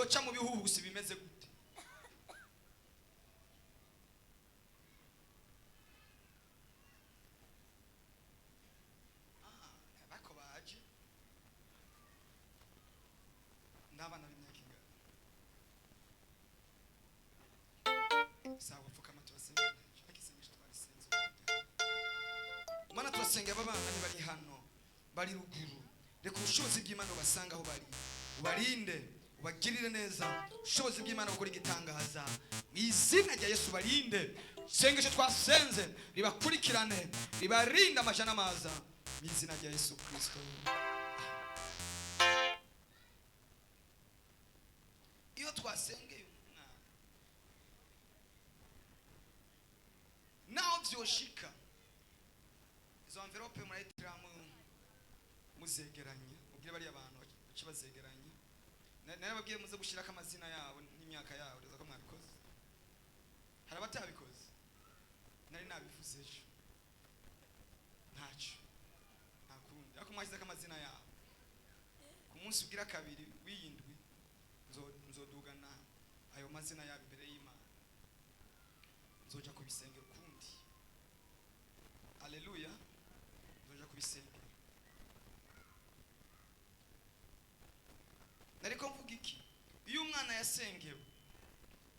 yoca mu bihuhusi bimeze gute? Bako baje n'abana b'imyaka ingana. Sawa pfukama tubasenge. Isengesho twarisenze. Mana tubasenge aba bana ni bari hano, bari ruguru. Reka ubushobozi bw'Imana ubasanga aho bari. Ubarinde, ubagirire neza. Ubushobozi bw'Imana bukora igitangaza. Mu izina rya Yesu barinde. Isengesho twasenze ribakurikirane, ribarinde amajana amaza. Mu izina rya Yesu Kristo. Iyo twasengeye umwana naho byoshika izo envelope murayitiramu muzegeranye ubwire bari abantu bace bazegeranye narababwiye muze gushiraka amazina yabo n'imyaka yabo reza ko mwabikoze hari abatabikoze nari nabivuze ejo ntacyo nakundi ariko mwashyize amazina yabo ku munsi ugira kabiri w'iyindwi nzodugana ayo mazina yabo imbere y'Imana nzoja kubisengera ukundi. Haleluya. Nzoja kubisengera. Nariko mvuga iki? Iyo umwana yasengewe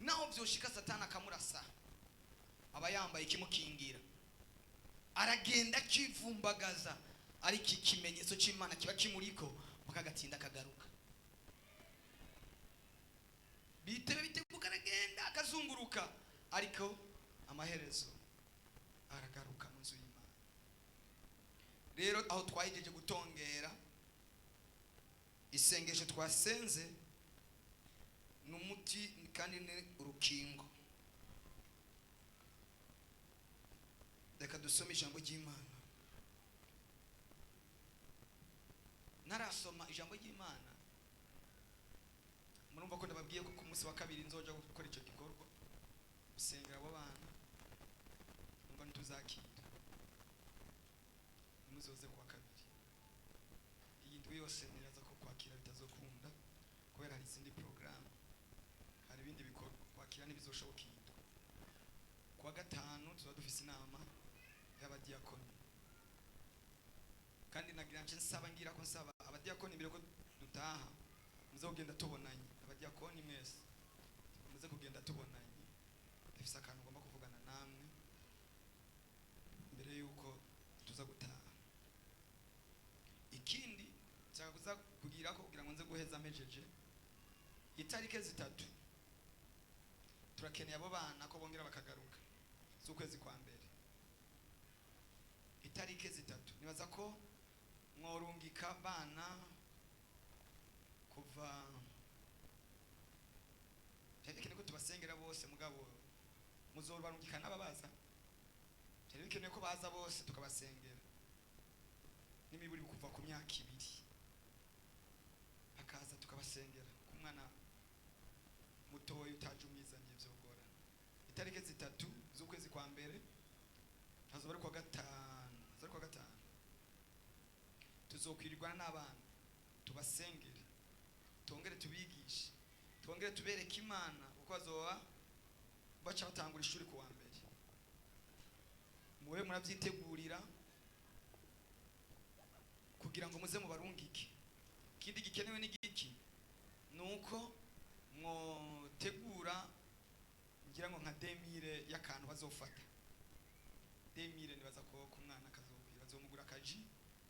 naho byoshika satana akamurasa aba yambaye ikimukingira aragenda kivumbagaza ari iki kimenyetso cy'Imana kiba kimuriko bakagatinda kagaruka bitebuka aragenda akazunguruka ariko amaherezo aragaruka mu nzu y'Imana. Rero aho twahijeje gutongera isengesho twasenze n'umuti kandi ni urukingo. Reka dusome ijambo ry'Imana. Narasoma ijambo ry'Imana murumva ko ndababwiye ko ku munsi wa kabiri nzoja gukora icyo gikorwa usengera abo bana numva ntuzakira muzoze kuwa kabiri iyi ndwi yose niraza ko kwakira bitazokunda kubera hari izindi program hari ibindi bikorwa kwakira ntibizoshoboka indwi kuwa gatanu tuba dufise inama y'abadiakoni kandi nagira nje nsaba ngira ko nsaba abadiakoni mbere ko dutaha muze kugenda tubonanye abadiakoni mwese muze kugenda tubonanye dufise akantu ngomba kuvugana namwe mbere yuko tuza gutaha. Ikindi cyaka kuza kugira ko kugira ngo nze guheza mejeje itarike zitatu turakeneye abo bana ko bongera bakagaruka z'ukwezi kwa mbere. Itarike zitatu nibaza ko mworungika bana kuva cyane ko tubasengera bose mugabo muzobarungika n'ababaza cyane bikeneye ko baza bose tukabasengera n'imiburi kuva ku myaka 2 akaza tukabasengera ku mwana mutoyi utaje umwizanye byogorana. Itarike zitatu z'ukwezi kwa mbere hazo bari kwa gatanu tuzokwirirwana n'abana tubasengere tongere tubigishe tongere tubereke Imana uko bazoba baca batangura ishuri ku wa mbere. Muwe muravyitegurira kugira ngo muze mubarungike. Kindi gikenewe ni giki nuko mwotegura ngira ngo nka 2000 y'akantu bazofata 2000 nibaza ko ku mwana kazokwira bazomugura akaji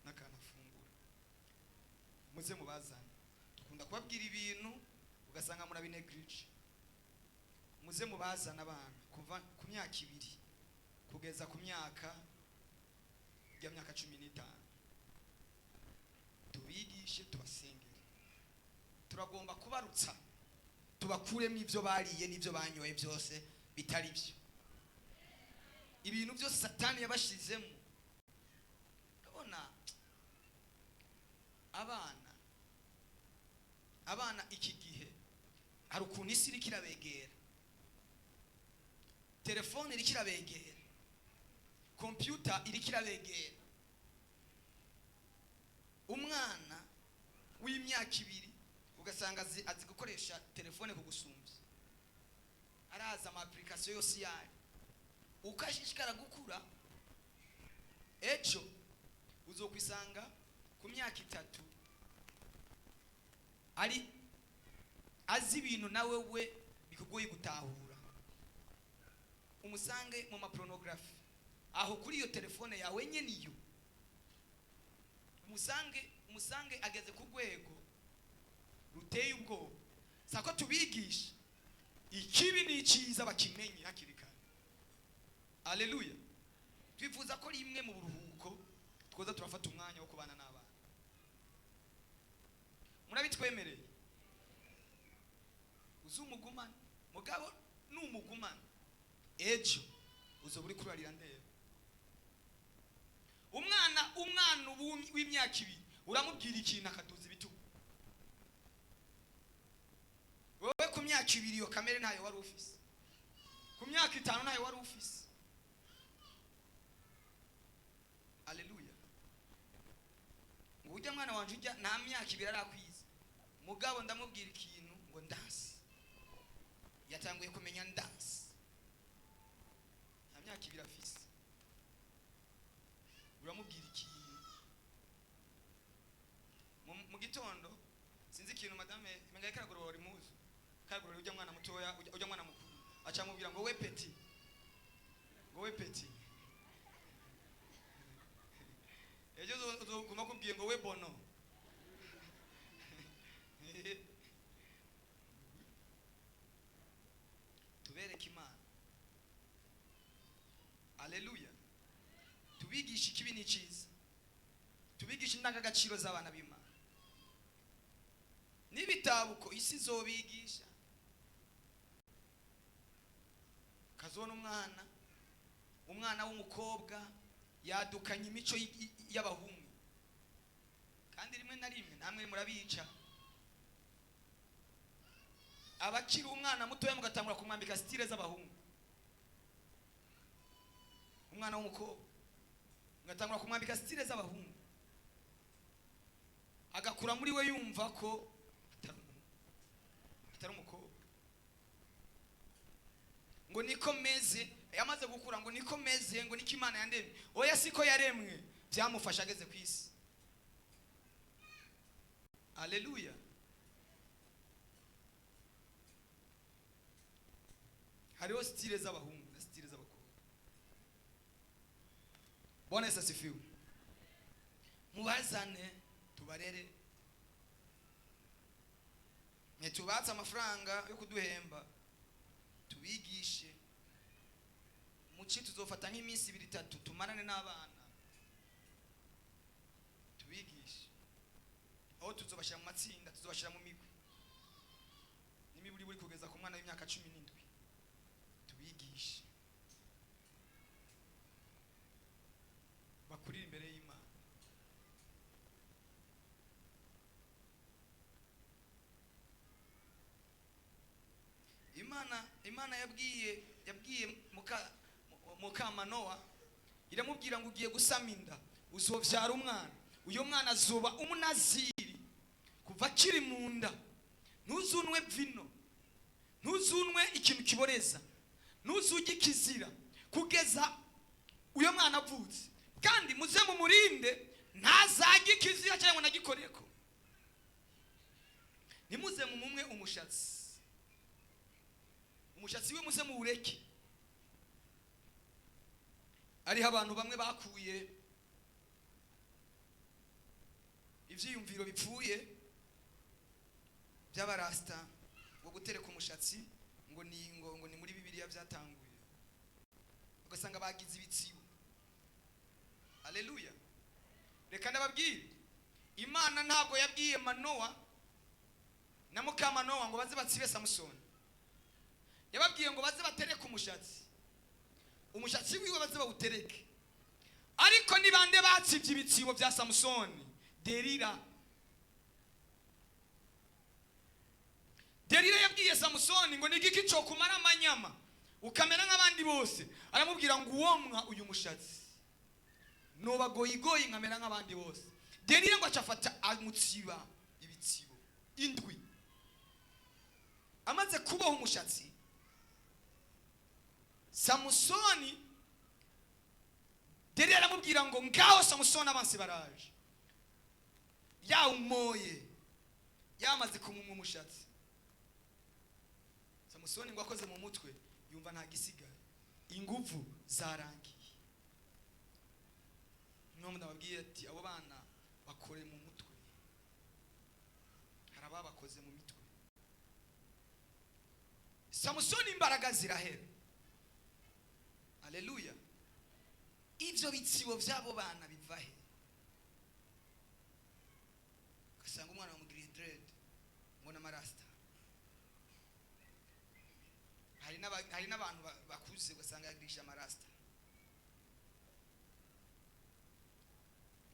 n'akantu afungura muze mubazana. Dukunda kubabwira ibintu ugasanga murabinegrije. Muze mubazana abana kuva ku myaka 2 kugeza ku myaka ya myaka 15 tubigishe tubasengere. Turagomba kubarutsa tubakuremo ivyo bariye n'ivyo banyoye byose bitari byo ibintu byose satani yabashizemo. Ndabona abana iki gihe hari ukuntu isi iri kirabegera, telefone iri kirabegera, computer iri kirabegera. Umwana w'imyaka 2 ugasanga azi gukoresha telefone kugusumbya, araza ama application yose yayo, ukashishikara gukura, ejo uzokwisanga ku myaka 3 ari azi ibintu nawe we bikugoye gutahura. Umusange mu mapornography aho kuri iyo telefone yawe nyene iyo, umusange ageze ku rwego ruteye ubwoba. Sako tubigisha ikibi n'iciza bakimenye hakiri kare. Haleluya. Twifuza ko rimwe mu buruhuko twoza turafata umwanya wo kubana n'abana. Murabitwemereye? Uzumugumana mugabo n'umugumana, ejo uzoburi kurarira ndebe. Umwana w'imyaka 2 uramubwira ikintu akaduza ibitugu. Wowe ku myaka 2 iyo kamere ntayo wari ufise, ku myaka 5 ntayo wari ufise. Haleluya. Ngo ujya mwana wanje ujya nta myaka 2 arakwiza, mugabo ndamubwira ikintu ngo ndasi, yatanguye kumenya ndasi, nta myaka 2 afise. Uramubwira ikintu mu gitondo, sinzi ikintu madame mengaye karagorora uri muzi, karagorora ujya mwana mutoya ujya mwana mukuru, acamubwira ngo we petit, ngo we petit. Ejo uzoguma kubwiye ngo we bono. Tubereke Imana. Haleluya. Tubigisha ikibi n'iciza, tubigisha indangagaciro z'abana b'Imana. N'ibitabuko isi zobigisha. Kazona umwana w'umukobwa yadukanye imico y'abahungu, kandi rimwe na rimwe namwe murabica. Abakiri umwana mutoya mugatangura kumwambika style z'abahungu. Umwana w'umukobwa mugatangura kumwambika style z'abahungu, agakura muri we yumva ko atari umukobwa. Ngo niko meze, yamaze gukura ngo niko meze, ngo niko Imana yandemye. Oya siko yaremwe, byamufasha ageze ku isi. Haleluya. Hariho style z'abahungu na style z'abakobwa. Bwana Yesu asifiwe. Mubazane tubarere, tubatse amafaranga yo kuduhemba, tubigishe. Muci tuzofata nk'iminsi 2-3 tumarane n'abana, tubigishe. Aho tuzobashira mu matsinda, tuzobashira mu migwi, n'imiburi buri kugeza ku mwana w'imyaka 17, tubigishe bakurira imbere y'Imana. Imana yabwiye muka Manoa, iramubwira ngo ugiye gusama inda, uzovyara umwana. Uyo mwana azoba umunaziri kuva kiri mu nda. Ntuzunwe vino, ntuzunwe ikintu kiboreza, ntuzujye ikizira kugeza uyo mwana avutse. Kandi muze mu murinde ntazajye ikizira cyangwa nagikoreko. Nimuze mu mumwe umushatsi we muze mu ureke. Ariho abantu bamwe bakuye ivyiyumviro bipfuye by'abarasta ngo gutereka umushatsi ngo ni muri Bibiliya byatanguye, ugasanga bagize ibitsibo. Haleluya. Reka ndababwire, Imana ntabwo yabwiye Manoa na muka Manoa ngo baze batsibe Samusoni. Yababwiye ngo baze batereke umushatsi wiwe baze bawutereke. Ariko ni bande batsivye ibitsibo bya Samusoni? Delila yabwiye Samusoni ngo nigiki cyo kumara amanyama ukamera nk'abandi bose. Aramubwira ngo uwomwa uyu mushatsi noba nkamera nk'abandi bose. Delila ngo acafata amutsiba ibitsibo indwi. amaze kubaho umushatsi, Samusoni Delila aramubwira ngo ngaho Samusoni abansi baraje. Yawumoye yamaze kumuma umushatsi. Samusoni ngo akoze mu mutwe yumva nta gisigaye, inguvu zarangiye. None ndababwiye ati abo bana bakore mu mutwe, haraba bakoze mu mitwe. Samusoni imbaraga zirahera. Haleluya. Ivyo bitsibo vyabo bana bivahe? Kasanga umwana wamugiriye dread ngo na marasta. Hari n'abantu bakuze ugasanga yagirisha amarasta.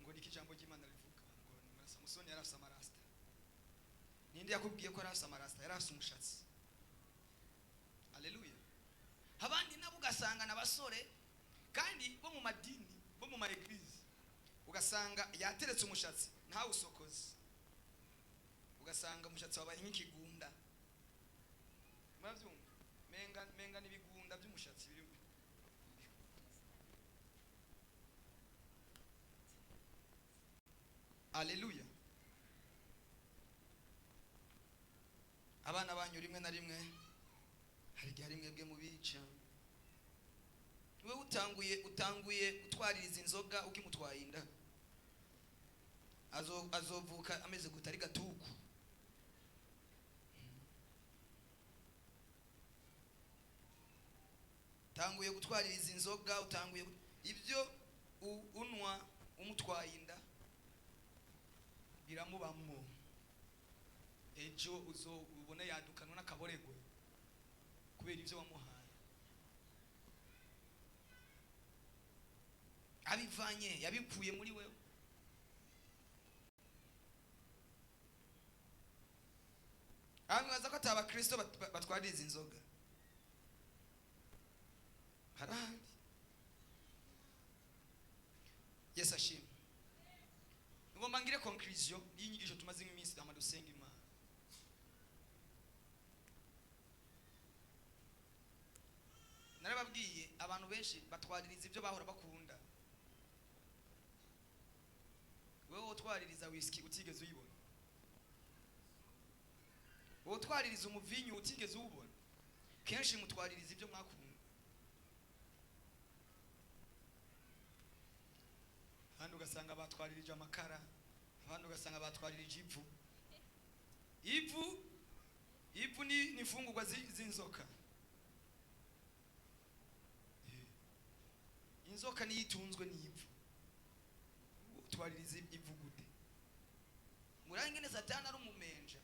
Ngo niki jambo ry'Imana rivuga ngo Samusoni yarafise amarasta. Ninde yakubwiye ko yarafise amarasta? Yarafise umushatsi. Haleluya. Abandi nabo ugasanga n'abasore kandi bo mu madini, bo mu maeglise, ugasanga yateretse umushatsi nta usokoze, ugasanga umushatsi wabaye nk'ikigunda. Muravyumva? Menga n'ibigunda by'umushatsi biri. Haleluya. Abana banyu rimwe na rimwe hari gihe rimwe bwe mu bica. Wewe utanguye gutwaririza inzoga ukimutwaye inda, azovuka ameze gutari gatuku. Utanguye gutwaririza inzoga, utanguye ibyo unwa umutwaye inda biramubamo. Ejo ubone yadukanwa n'akaboregwe kubera ibyo wamuhaye. Abivanye yabikuye muri wewe. Amwaza ko ataba Kristo batwaririza inzoga. Harahari. Yesu ashimwe. Ngomba ngire conclusion y'inyigisho tumaze nk'iminsi amadusenga Imana. Narababwiye abantu benshi batwaririza ibyo bahora bakunda. Wewe utwaririza whisky utigeze uyibona. Wewe utwaririza umuvinyu utigeze ubona. Kenshi mutwaririza ibyo mwakunda. Handi ugasanga batwaririje amakara, abandi ugasanga batwaririje ivu. Ivu ni ifungurwa z'inzoka. Inzoka ni yitunzwe n'ivu. Utwaririza ivu gute? Murangene Satani ari umumenja.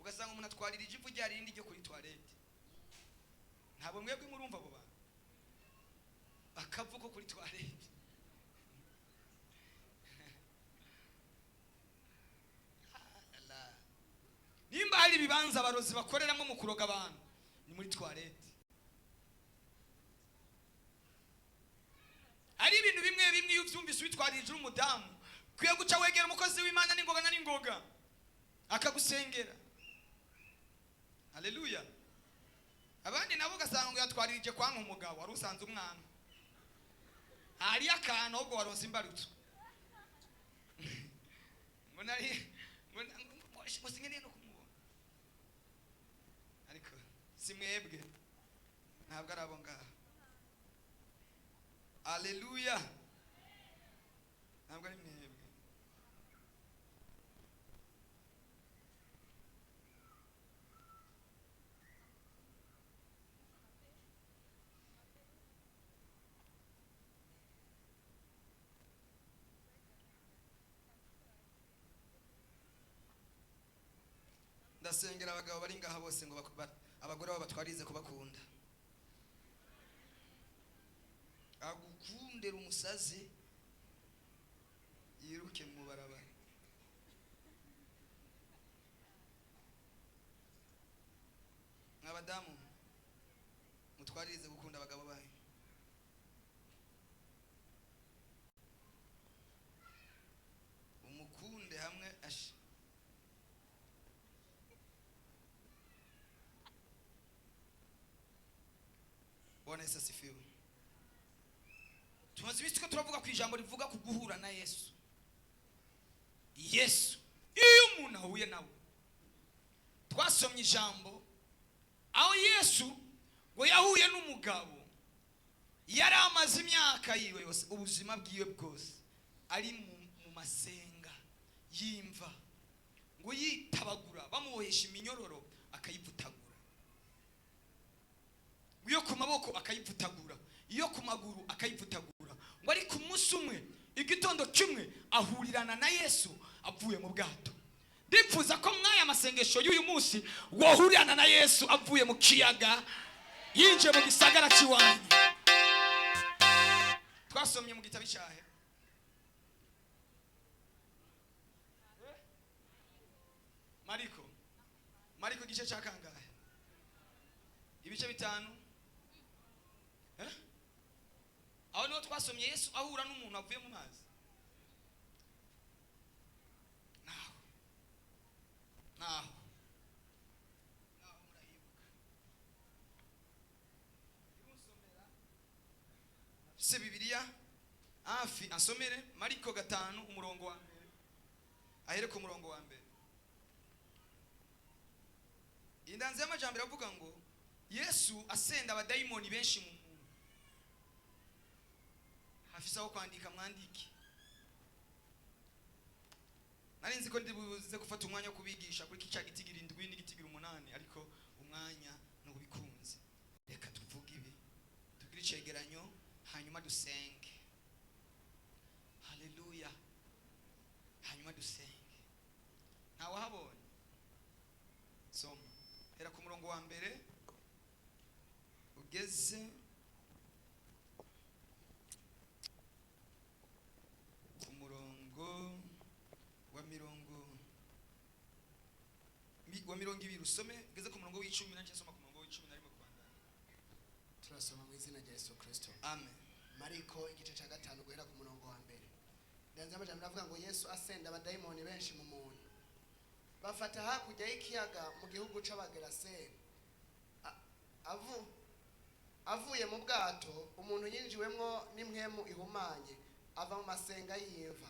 Ugasanga umuntu atwaririje ivu ryari rindi ryo kuri toilette. Ntabwo mwebwe murumva abo bantu. Akavuko kuri toilette. Nimba hari ibibanza abarozi bakoreramo mu kuroga abantu ni muri toilette. Ari ibintu bimwe bimwe iyo uvyumvise witwarije umudamu kwiye guca wegera umukozi w'Imana n'ingoga na n'ingoga akagusengera. Haleluya. Abandi nabo gasanga ngo yatwaririje kwa nk'umugabo wari usanze umwana. Hari akana ubwo waronse imbarutso. Musingene no kumubona. Ariko simwebwe ntabwo arabo ngaha. Haleluya. Ntabwo ari mwebwe. Ndasengera abagabo bari ngaha bose ngo abagore babo batwarize kubakunda. Agukundera umusazi yiruke mu barabara. Nk'abadamu mutwaririze gukunda abagabo bayo. Umukunde hamwe Bwana Yesu asifiwe. Tumaze iminsi ko turavuga ku ijambo rivuga ku guhura na Yesu. Yesu iyo umuntu ahuye nawe, twasomye ijambo aho Yesu ngo yahuye n'umugabo yari amaze imyaka yiwe yose, ubuzima bwiwe bwose ari mu masenga y'imva, ngo yitabagura bamubohesha iminyororo akayivutagura, iyo ku maboko akayivutagura, iyo ku maguru akayivutagura, ngo ari ku munsi umwe igitondo kimwe ahurirana na Yesu avuye mu bwato. Ndipfuza ko mwaya masengesho y'uyu munsi wohurirana na Yesu avuye mu kiyaga yinjiye mu gisagara cy'iwanyu. Twasomye mu gitabo cyahe Mariko igice cya kangahe? Ibice 5. Aho niho twasomye Yesu ahura n'umuntu avuye mu mazi. Naho murahibuka. Imusomera se Bibiliya hafi asomere Mariko 5 umurongo wa mbere. Ahere ku murongo wa mbere. Indanze y'amajambere avuga ngo Yesu asenda abadayimoni benshi mu muntu. Hafisa aho kwandika mwandiki. Narinzi ko ndibuze gufata umwanya wo kubigisha kuri kica gitigira 7 n'igitigira 8, ariko umwanya no kubikunze. Reka tuvuge ibi, tugire icegeranyo hanyuma dusenge. Haleluya. Hanyuma dusenge. Ntawe habonye. Soma era ku murongo wa mbere ugeze ku murongo wa 20 usome ugeze ku murongo w'10 na cyesoma ku murongo w'10 narimo kwandana. Turasoma mu izina rya Yesu Kristo. Amen. Mariko igice cya 5 guhera ku murongo wa mbere. Ndanze amajambo avuga ngo Yesu asenda abadayimoni benshi mu muntu. Bafata hakurya y'ikiyaga mu gihugu c'abageraseri. Avuye mu bwato, umuntu yinjiwemwo n'impwemu ihumanye ava mu masenga y'imva,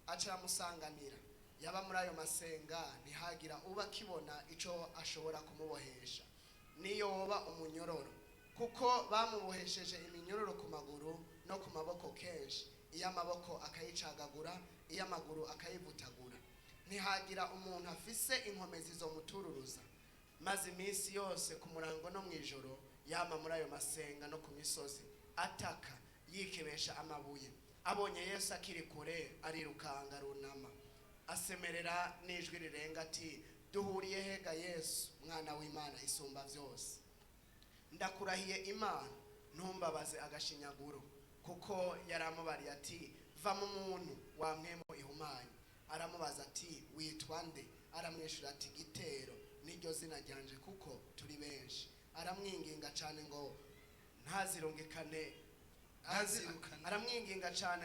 aca musanganira. Yaba muri ayo masenga ntihagira uba kibona ico ashobora kumubohesha, niyo woba umunyororo, kuko bamubohesheje iminyororo ku maguru no ku maboko kenshi, iyo amaboko akayicagagura, iyo amaguru akayivutagura. Ntihagira umuntu afise inkomezi zo mutururuza, maze iminsi yose ku murango no mwijoro yama muri ayo masenga no ku misozi ataka yikebesha amabuye. Abonye Yesu akiri kure arirukanga runama, asemerera n'ijwi rirenga ati, duhuriye hega Yesu mwana w'Imana isumba byose, ndakurahiye Imana ntumbabaze agashinyaguro. Kuko yaramubariye ati, va mu muntu wa mpwemu ihumanye. Aramubaza ati, witwa nde? Aramwishura ati, Gitero niryo zina ryanje kuko turi benshi. Aramwinginga cyane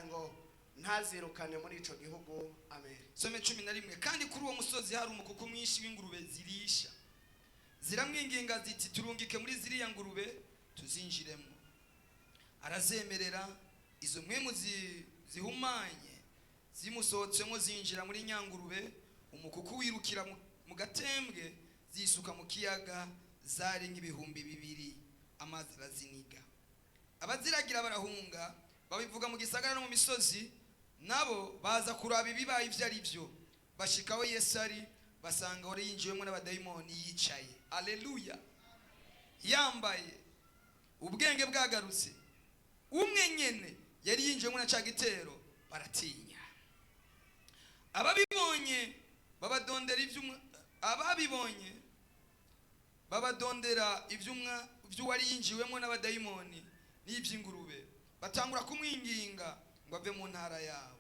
ngo ntazirukane muri ico gihugu. Amen. Some 11. Kandi kuri uwo musozi hari umukuku mwinshi w'ingurube zirisha, ziramwinginga ziti, turungike muri ziriya ngurube tuzinjiremo. Arazemerera, izo mpwemu zihumanye zimusohotsemo zinjira muri nyangurube. Umukuku wirukira mu gatembwe, zisuka mu kiyaga, zari nk'ibihumbi 2, amazi araziniga. Abaziragira barahunga, babivuga mu gisagara no mu misozi, nabo baza kuraba ibibaye ivyo ari byo. Bashikaho Yesu ari, basanga ore yinjiwemo n'abadayimoni yicaye. Haleluya. Yambaye ubwenge bwagarutse, umwe nyene yari yinjiwemo na ca gitero, baratinya. Ababibonye babadondera ivy'uwari yinjiwemo n'abadayimoni n'ivy'ingurube, batangura kumwinginga ngo ave mu ntara yabo.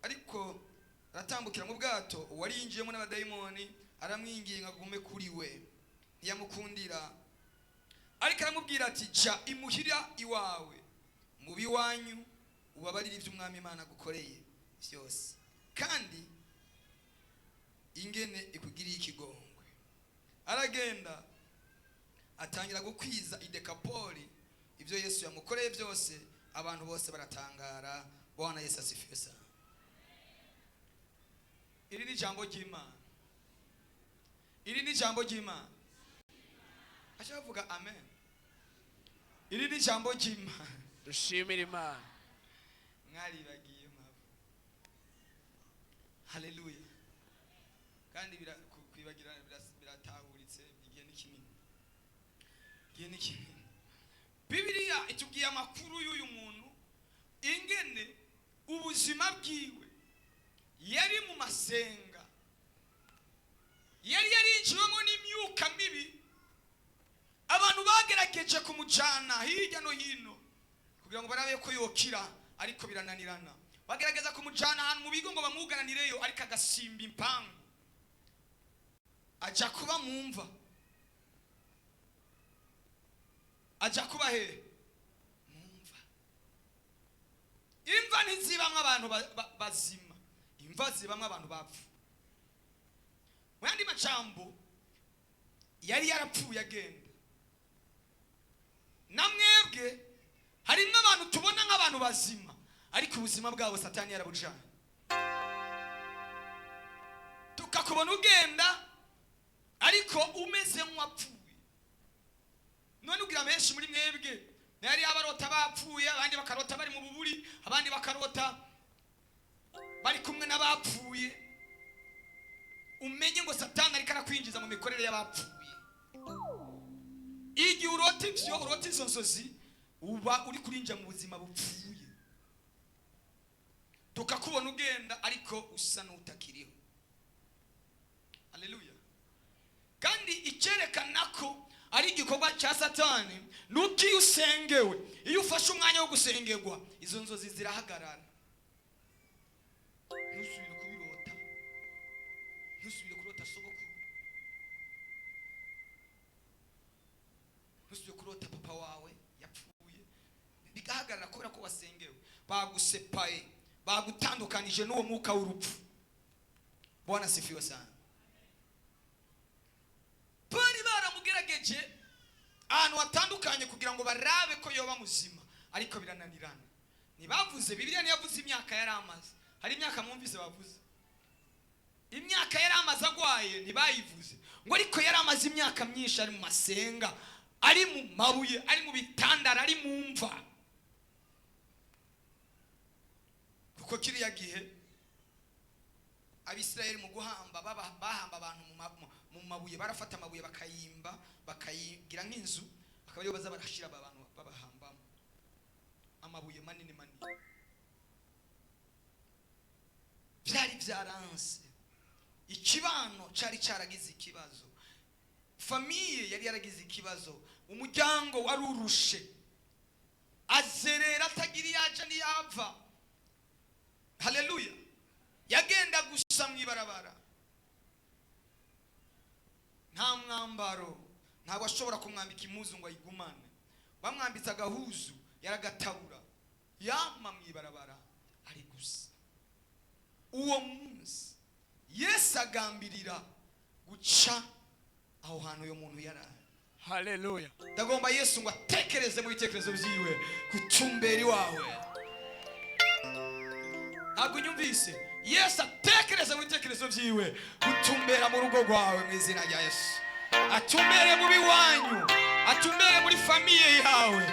Ariko aratambukira mu bwato, uwari yinjiyemo n'abadayimoni aramwinginga gume kuri we, ntiyamukundira. Ariko aramubwira ati, ja imuhira iwawe, mu biwanyu ubabarira ivy'Umwami Imana gukoreye byose, kandi ingene ikugiriye ikigongwe. Aragenda atangira gukwiza idekapoli ibyo Yesu yamukoreye byose, abantu bose baratangara. Bwana Yesu asifiwe sana. Iri ni ijambo ry'Imana. Iri ni ijambo ry'Imana. Acha vuga amen. Iri ni ijambo ry'Imana. Dushimira Imana. Mwari bagiye mpamvu. Haleluya. Kandi kwibagira biratahuritse igihe n'ikimini. Igihe n'ikimini. Bibiliya itubwiye amakuru y'uyu muntu ingene ubuzima bwiwe yari mu masenga, yari yarinjiwemo n'imyuka mibi. Abantu bagerageje kumujana hirya no hino kugira ngo barabe ko yokira, ariko birananirana. Bagerageza kumujana ahantu mu bigo ngo bamwugananireyo, ariko agasimba impangu aja kuba mumva. Aja kuba he? Mumva. Imva ntizibamwe abantu bazima, imva zibamwe abantu bapfu. Mu yandi macambo, yari yarapfuye agenda. Namwebwe harimo abantu tubona nk'abantu bazima, ariko ubuzima bwabo Satani yarabujanye. Tukakubona ugenda ariko umeze nk'uwapfuye. None ugira benshi muri mwebwe nari abarota bapfuye, abandi bakarota bari mu buburi, abandi bakarota bari kumwe n'abapfuye. Umenye ngo Satani ariko arakwinjiza mu mikorere y'abapfuye. Igihe urota ivyo, urota izo nzozi, uba uri kurinja mu buzima bupfuye. Tukakubona ugenda ariko usa n'utakiriho. Haleluya. Kandi icyerekana ko ari igikorwa cya Satani nuko iyo usengewe, iyo ufashe umwanya wo gusengerwa, izo nzozi zirahagarara. Ntusubire kubirota, ntusubire kurota sogokuru, ntusubire kurota papa wawe yapfuye. Bigahagarara kubera ko wasengewe. Bagusepaye, bagutandukanije n'uwo mwuka w'urupfu. Bwana sifiwe sana. Bari baramugerageje ahantu hatandukanye kugira ngo barabe ko yoba muzima, ariko birananirana. Ntibavuze, Bibiliya ntiyavuze imyaka yari amaze. Hari imyaka mwumvise bavuze? Imyaka yari amaze agwaye ntibayivuze. Ngo ariko yari amaze imyaka myinshi ari mu masenga, ari mu mabuye, ari mu bitandara, ari mu mva. Kuko kiriya gihe Abisirayeli mu guhamba bahamba abantu mu mabuye, barafata amabuye bakayimba, bakayigira nk'inzu, bakaba ariyo baza barashira abantu babahambamo. Amabuye manini manini. Byari byaranse. Ikibano cyari cyaragize ikibazo. Famiye yari yaragize ikibazo. Umuryango wari urushe. Azerera atagiri yaje niyava. Haleluya. Yagenda gusa mwibarabara. Nta mwambaro, ntabwo ashobora kumwambika impuzu ngo ayigumane. Bamwambitse agahuzu yaragatabura. Yama mwibarabara ari gusa. Uwo munsi Yesu agambirira guca aho hantu uyo muntu yarari. Haleluya. Ndagomba Yesu ngo atekereze mu bitekerezo byiwe kutumberi wawe. Ntabwo nyumvise. Yesu atekereze mu bitekerezo byiwe kutumbera mu rugo rwawe mu izina rya Yesu. Atumbere mu biwanyu, atumbere muri famiye yawe.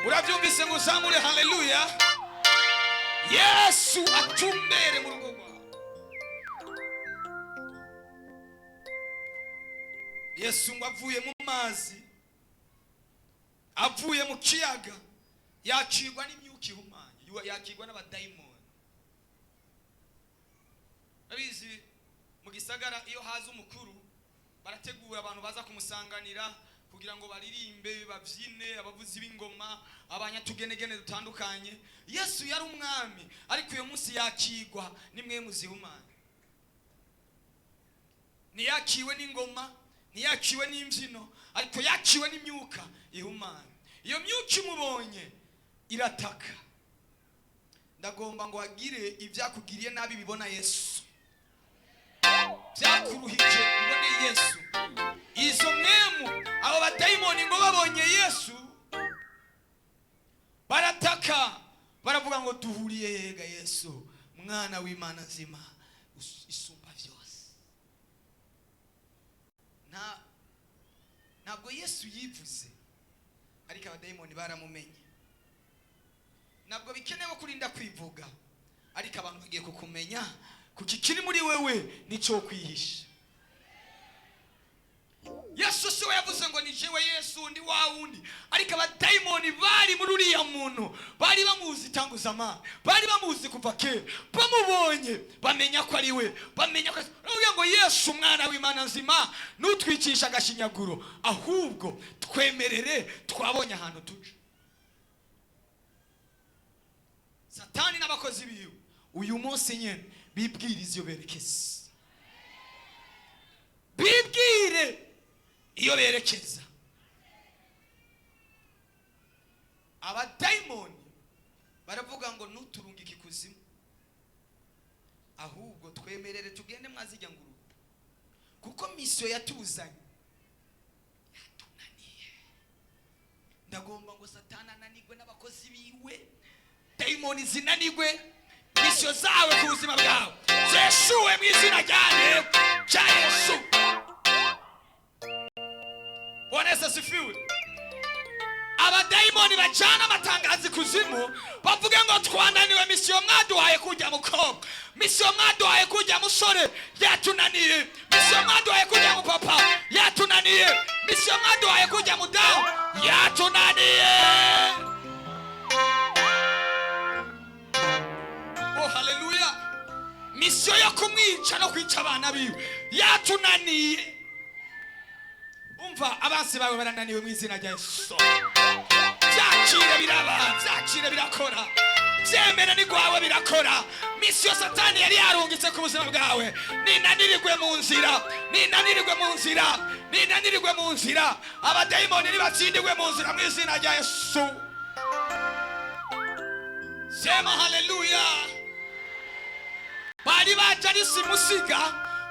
Urabyumvise ngo uzamure haleluya. Yesu atumbere mu rugo rwawe. Yesu ngo avuye mu mazi, avuye mu kiyaga, yakirwa n'imyuka ihumanye, yakirwa n'abadayimoni. Abizi mu gisagara iyo haza umukuru barategura abantu baza kumusanganira kugira ngo baririmbe, bavyine, abavuzi b'ingoma, abanyatugenegene dutandukanye. Yesu yari umwami, ariko uyo munsi yakigwa nimwe muzihumanye. Niyakiwe n'ingoma, niyakiwe n'imbyino, ariko yakiwe n'imyuka ihumanye. Iyo myuka imubonye irataka. Ndagomba ngo agire ibyakugiriye nabi bibona Yesu. Byakuruhije bibone Yesu. izo mwemu abo badayimoni ngo babonye Yesu barataka baravuga ngo duhuriye yega Yesu mwana w'Imana nzima isumba byose. Ntabwo Yesu yivuze ariko abadayimoni baramumenye. Ntabwo bikenewe kurinda kwivuga ariko abantu bagiye kukumenya kuki kiri muri wewe nicyo kwihisha. Yesu siwe yavuze ngo ni jewe Yesu ndi wa wundi, ariko abadayimoni bari muri uriya muntu bari bamuzi tanguza amana, bari bamuzi kuva kera, bamubonye bamenya ko ari we, bamenya ko uvuga ngo Yesu mwana w'Imana nzima nutwicisha agashinyaguro, ahubwo twemerere twabonye ahantu tuje. Satani n'abakozi biwe uyu munsi nyene bibwiriza iyo berekeza, bibwire iyo berekeza. Abadayimoni baravuga ngo nuturungike ikuzimu, ahubwo twemerere tugende mwazijya nguru, kuko misiyo yatuzanye yatunaniye. Ndagomba ngo Satani ananigwe n'abakozi biwe, dayimoni zinanigwe, misiyo zawe ku buzima bwawe zeshuwe mu izina rya Yesu. Bwana Yesu asifiwe. Abadayimoni bajana amatangazo kuzimu bavuga ngo twananiwe, misiyo mwaduhaye kujya mukobwa, misiyo mwaduhaye kujya musore yatunaniye, misiyo mwaduhaye kujya mupapa yatunaniye, misiyo mwaduhaye kujya mudamu yatunaniye. Oh haleluya. Misiyo yo kumwica no kwica abana biwe yatunaniye. Umva abansi bawe barananiwe mu izina rya Yesu. Byakire biraba, byakire birakora, byemera ni gwawe birakora. Misiyo Satani yari yarungitse ku buzima bwawe ninanirirwe mu nzira, ninanirirwe mu nzira, ninanirirwe mu nzira. Abadayimoni nibatsindirwe mu nzira mu izina rya Yesu. Sema haleluya. Bari baje ari simusiga,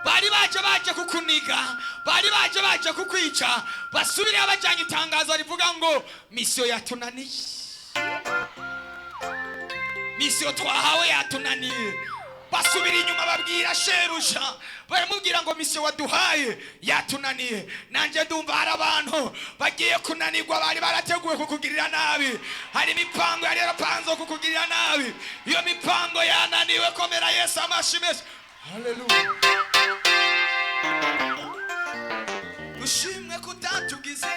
bari baje kukuniga, bari baje kukwica, basubire abajyanye itangazo rivuga ngo misiyo yatunaniye, misiyo twahawe yatunaniye. Basubira inyuma babwira sheruja, baramubwira ngo misiyo waduhaye yatunaniye. Nanjye ndumva hari abantu bagiye kunanirwa, bari barateguwe kukugirira nabi, hari imipango yari yarapanze kukugirira nabi. Iyo mipango yananiwe, komera Yesu amashi menshi. Haleluya. Nushimwe kutatugize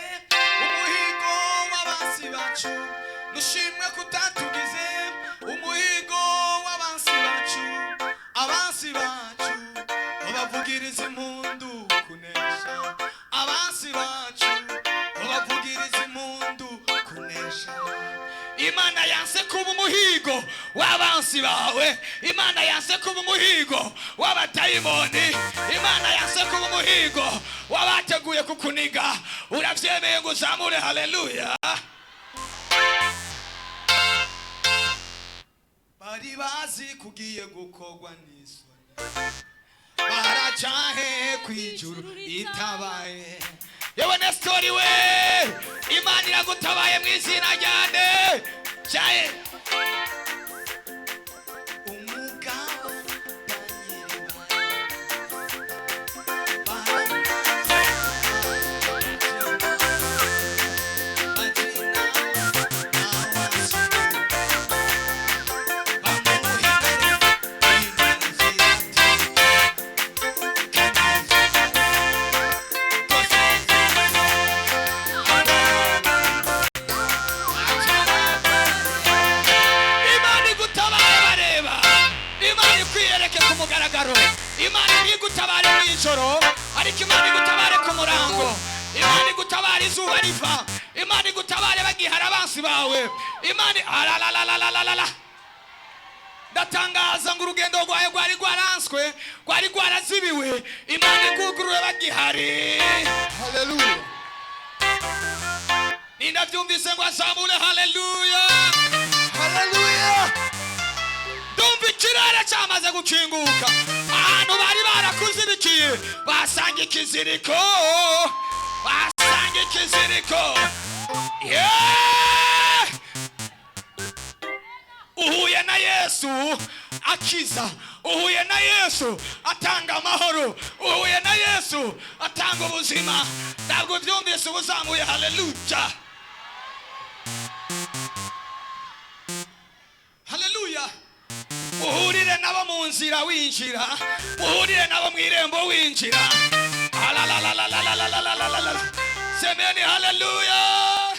umuhigo w'abansi bacu, nushimwe kutatugize umuhigo w'abansi bacu. Abansi bacu babavugiriza impundu kunesha, abansi bacu babavugiriza impundu kunesha. Imana yanse kuba umuhigo w'abansi bawe, Imana yanse kuba umuhigo w'abadayimoni, Imana yanse kuba umuhigo w'abateguye kukuniga. Uravyemeye ngo uzamure haleluya. Bari bazi kugiye gukogwa n'isoni, baracahe kwijuru itabaye. Yewe Nestori we, Imana iragutabaye mu izina ryane cyaye. Umugabo Imana igutabare mu ijoro, ariko Imana igutabare ku murango, Imana igutabare izuba riva, Imana igutabare bagihara abansi bawe, Imana alalalalala. Ndatangaza ngo urugendo rwawe rwari rwaranswe, rwari rwarazibiwe, Imana iguguruye bagihari. Haleluya. Ninavyumvise ngo azamure haleluya. Haleluya. Ndumva ikirere cyamaze gukinguka, ahantu bari barakuzibikiye basanga ikiziriko, basanga ikiziriko. Uhuye na Yesu akiza, uhuye na Yesu atanga amahoro, uhuye na Yesu atanga ubuzima. Ntabwo byumvise ubuzamuye. Haleluya, haleluya. Muhurire nabo mu nzira winjira, muhurire nabo mu irembo winjira. Semeni haleluya.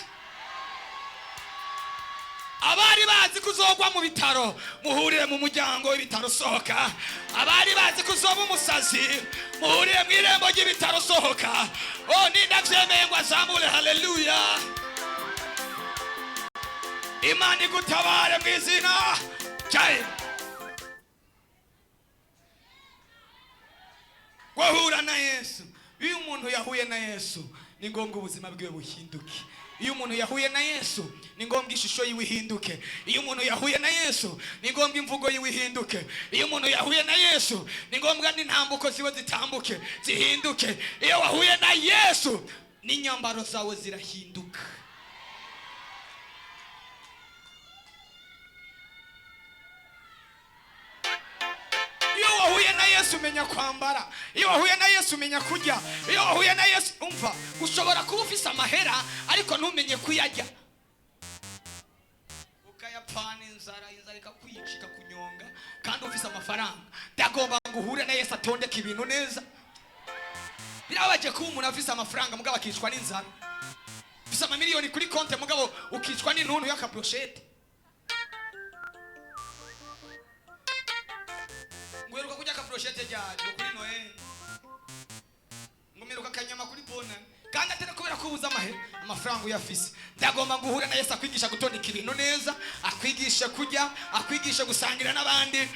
Abari bazi kuzogwa mu bitaro, muhurire mu muryango w'ibitaro sohoka. Abari bazi kuzoba umusazi, muhurire mu irembo ry'ibitaro sohoka. Oh, nindavyemeye ngo azamure. Haleluya. Imana igutabare mu izina rya Wahura na Yesu. Iyo umuntu yahuye na Yesu ni ngombwa ubuzima bwe buhinduke. Iyo umuntu yahuye na Yesu ni ngombwa ishusho yiwe ihinduke. Iyo umuntu yahuye na Yesu ni ngombwa imvugo yiwe ihinduke. Iyo umuntu yahuye na Yesu ni ngombwa n'intambuko ziwe zitambuke zihinduke. Iyo wahuye na Yesu n'inyambaro zawe zirahinduka. Iyo wahuye na Yesu umenya kwambara, iyo wahuye na Yesu umenya kurya, iyo wahuye na Yesu umva ushobora kuba ufise amahera ariko ntumenye kuyarya, ukayapfana inzara ikakwicika kunyonga kandi ufise amafaranga. Ndagomba ngo uhure na Yesu atondeka ibintu neza. Birabaje kuba umuntu afise amafaranga mugabo akicwa n'inzara, ufise amamiliyoni kuri konte mugabo ukicwa n'intuntu y'akaproshete. Ngweruka kujya kaproshete ryaje kuri Noel, ngumeruka kanyama kuri Bona, kandi atera kubera kubuza amafaranga uyafise. Ndagomba nguhure na Yesu akwigisha gutondeka ibintu neza, akwigisha kurya, akwigisha gusangira n'abandi,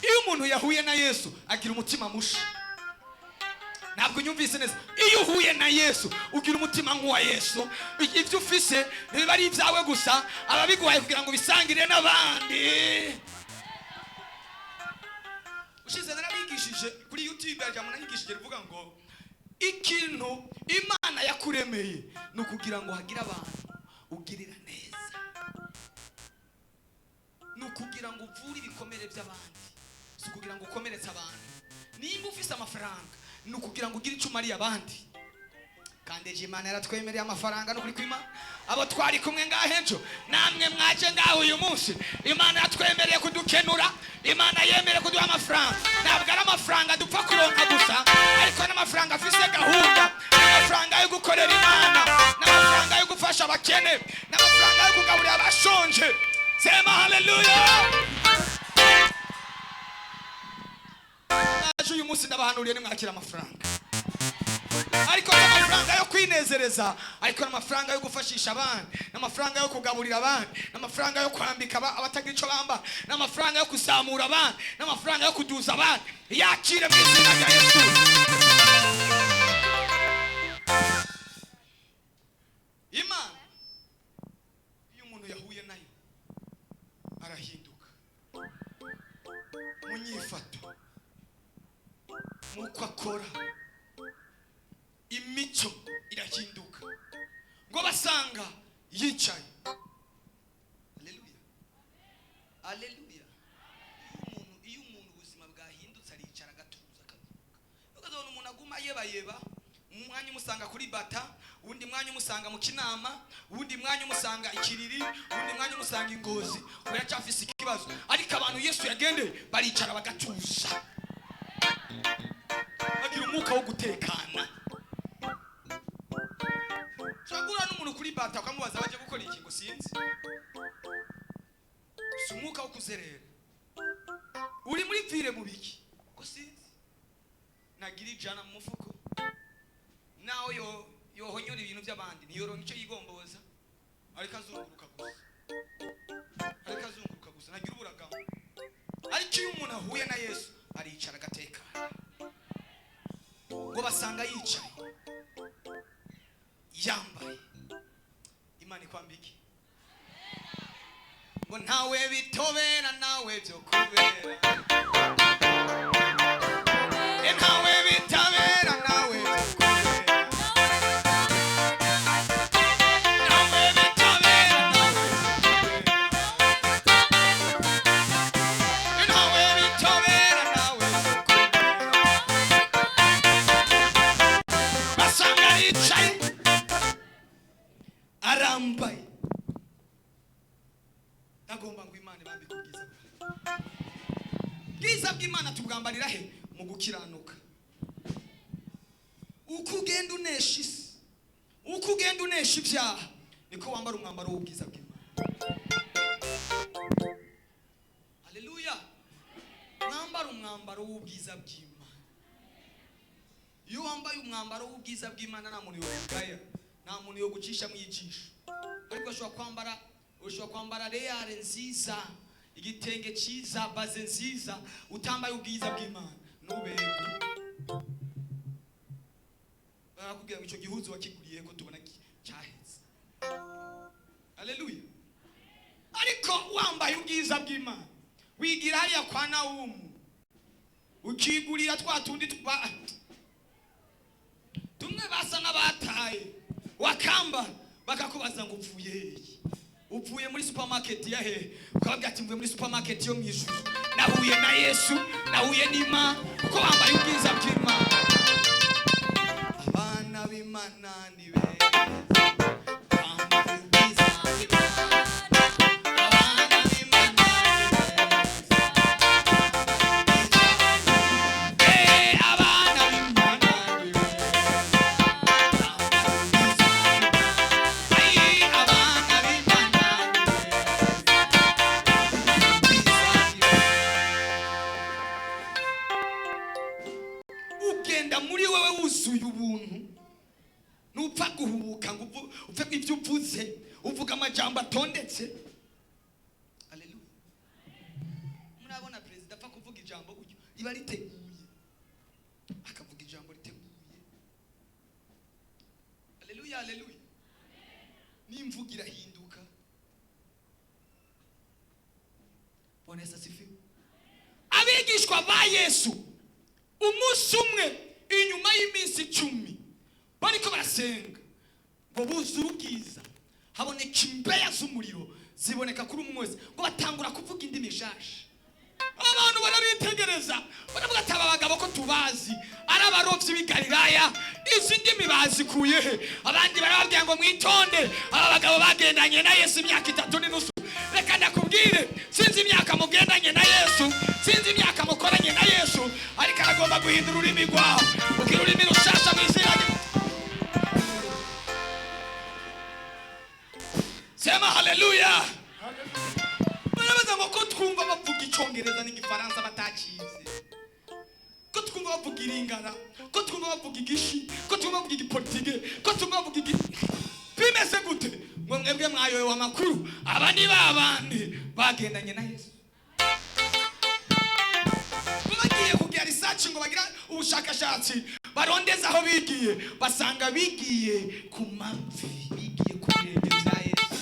Iyo umuntu yahuye na Yesu agira umutima mushi. Ntabwo nyumvise neza. Iyo uhuye na Yesu ugira umutima nk'uwa Yesu, ibyo ufise biba ari ibyawe gusa, ababiguhaye kugira ngo bisangire n'abandi. Ushize narabigishije kuri YouTube yaje munanyigishije rivuga ngo ikintu Imana yakuremeye no kugira ngo hagira abantu ugirira neza, no kugira ngo uvure ibikomere by'abandi, so kugira ngo ukomeretse abantu. Nimba ufise amafaranga no kugira ngo ugire icyo umariye abandi. Kandi Imana yaratwemereye amafaranga no kuri kwima. Abo twari kumwe ngahejo namwe mwaje ngaho uyu munsi, Imana yatwemereye kudukenura, Imana yemereye kuduha amafaranga. Ntabwo ari amafaranga dupfa kuronka gusa, ariko n'amafaranga afise gahunda, n'amafaranga yo gukorera Imana, n'amafaranga yo gufasha abakene, n'amafaranga yo kugaburira abashonje. Sema haleluya. Uyu munsi ndabahanuriye nimwakira amafaranga, ariko n'amafaranga yo kwinezereza, ariko n'amafaranga yo gufashisha abandi, n'amafaranga yo kugaburira abandi, n'amafaranga yo kwambika abatagira icyo bamba, n'amafaranga yo kuzamura abandi, n'amafaranga yo kuduza abandi. Yakire mu izina rya Yesu. Imana iyo umuntu yahuye nayo arahinduka mu nyifato, muko akora, imico irahinduka. Ngo basanga yicaye. Haleluya, haleluya. Iyo umuntu ubuzima bwahindutse aricara agatuza akavuga. Ukazabona umuntu aguma yeba, umwanya umusanga kuri bata, ubundi mwanya umusanga mu Kinama, ubundi mwanya umusanga ikiriri, ubundi mwanya umusanga Ingozi, uracyafise ikibazo. Ariko abantu Yesu yagendeye baricara bagatuza, bagira umwuka wo gutekana. Shagura n'umuntu kuri bata ukamubaza baje gukora iki ngo sinzi. Si umwuka wo kuzerera. Uri muri vire mu biki ko sinzi. Nagira ijana mu mufuko, naho yohonyura ibintu by'abandi, niyoronka icyo yigomboza, ariko azunguruka gusa, nagira uburagamo. Ariko iyo umuntu ahuye na Yesu aricara agatekana. Ngo basanga yicaye yambaye. Imana ikwambike. ngo ntawe bitobera nawe byo kubera ntawe bitabera nawe byo kubera ntawe bitabera nawe ntawe bitobera nawe byo kubera basanga yicaye arambaye agomba ngo Imana ibambike ubwiza bw'Imana tubwambarira he mu gukiranuka uko ugenda unesha isi uko ugenda unesha ibyaha niko wambara umwambaro w'ubwiza bw'Imana. Haleluya. Mwambara umwambaro w'ubwiza bw'Imana. Iyo wambaye umwambaro w'ubwiza bw'Imana nta muntu yogaya nta muntu yo gucisha mu yicisho ariko ushobora kwambara reale nziza igitenge cyiza baze nziza utambaye ubwiza bw'Imana nubego barakubwira ngo icyo gihuzu wakiguriye ko tubona cyaheze. Haleluya. Ariko wambaye ubwiza bw'Imana wigira hariya kwa Naumu ukigurira twa tundi tumwe basa n'abataye wakamba bakakubaza ngo upfuye muri supermarket ya he ukababwira ati mvuye muri supermarket yo mwijuru nahuye na Yesu nahuye n'Imana kuko wambaye ubwiza bw'Imana. Abana b'Imana ni beza bambaye ubwiza bw'Imana. Abana b'Imana ni beza abana b'Imana ni beza muri wewe wuzuye ubuntu nupfa guhubuka ngo upfe ibyo uvuze uvuga amajambo atondetse. Haleluya. Murabona president apfa kuvuga ijambo gutyo riba riteguye akavuga ijambo riteguye. Haleluya. Haleluya. N'imvugo irahinduka. Bwana Yesu asifiwe. Abigishwa ba Yesu umunsi umwe inyuma y'iminsi 10 bariko barasenga ngo buzura ubwiza haboneka imbeya z'umuriro ziboneka kuri umwe wese ngo batangura kuvuga indimi nshasha. Abantu barabitegereza baravuga ati aba bagabo ko tubazi ari abarovyi b'i Galilaya izi ndimi bazikuye he? Abandi barababwira ngo mwitonde aba bagabo bagendanye na Yesu imyaka 3 n'inusu. Reka ndakubwire sinzi imyaka mugendanye na Yesu sinzi imyaka mukoranye na Yesu ariko aragomba guhindura ururimi rwawe ugira ururimi rushasha mu izina rye. Sema haleluya. Barabaza ngo ko twumva bavuga icyongereza n'igifaransa batakize ko twumva bavuga iringana ko twumva bavuga igishi ko twumva bavuga igipolitike ko twumva bavuga bimeze gute ngo mwebwe mwayobewe amakuru abandi babandi bagendanye na Yesu bagiye kugira research ngo bagira ubushakashatsi barondeza aho bigiye basanga bigiye ku mavi bigiye ku birenge bya Yesu